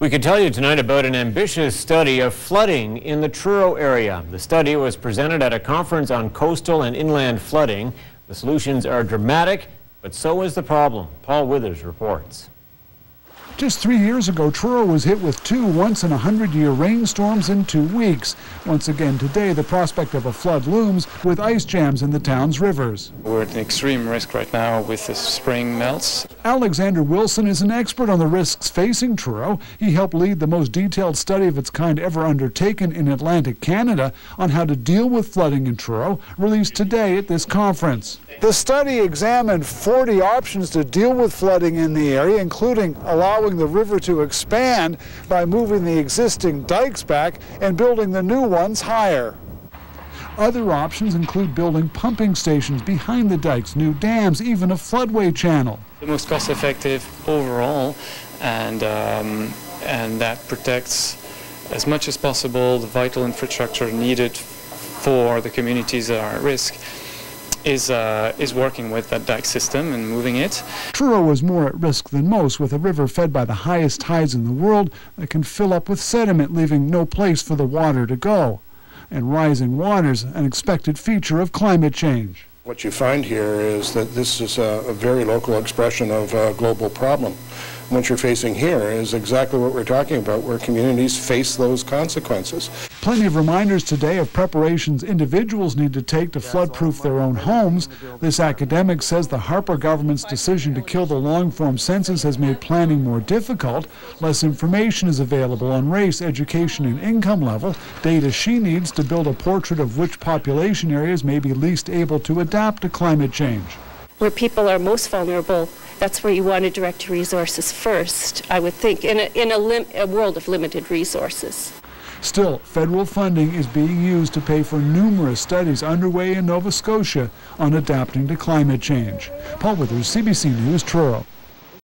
We could tell you tonight about an ambitious study of flooding in the Truro area. The study was presented at a conference on coastal and inland flooding. The solutions are dramatic, but so is the problem. Paul Withers reports. Just 3 years ago, Truro was hit with two once-in-a-100-year rainstorms in 2 weeks. Once again today, the prospect of a flood looms with ice jams in the town's rivers. We're at an extreme risk right now with the spring melts. Alexander Wilson is an expert on the risks facing Truro. He helped lead the most detailed study of its kind ever undertaken in Atlantic Canada on how to deal with flooding in Truro, released today at this conference. The study examined 40 options to deal with flooding in the area, including allowing the river to expand by moving the existing dikes back and building the new ones higher. Other options include building pumping stations behind the dikes, new dams, even a floodway channel. The most cost-effective overall, and that protects as much as possible the vital infrastructure needed for the communities that are at risk. Is working with that dike system and moving it. Truro is more at risk than most, with a river fed by the highest tides in the world that can fill up with sediment, leaving no place for the water to go. And rising waters, an expected feature of climate change. What you find here is that this is a very local expression of a global problem. What you're facing here is exactly what we're talking about, where communities face those consequences. Plenty of reminders today of preparations individuals need to take to flood-proof their own homes. This academic says the Harper government's decision to kill the long-form census has made planning more difficult. Less information is available on race, education, and income level, data she needs to build a portrait of which population areas may be least able to adapt to climate change. Where people are most vulnerable, that's where you want to direct resources first, I would think, in a world of limited resources. Still, federal funding is being used to pay for numerous studies underway in Nova Scotia on adapting to climate change. Paul Withers, CBC News, Truro.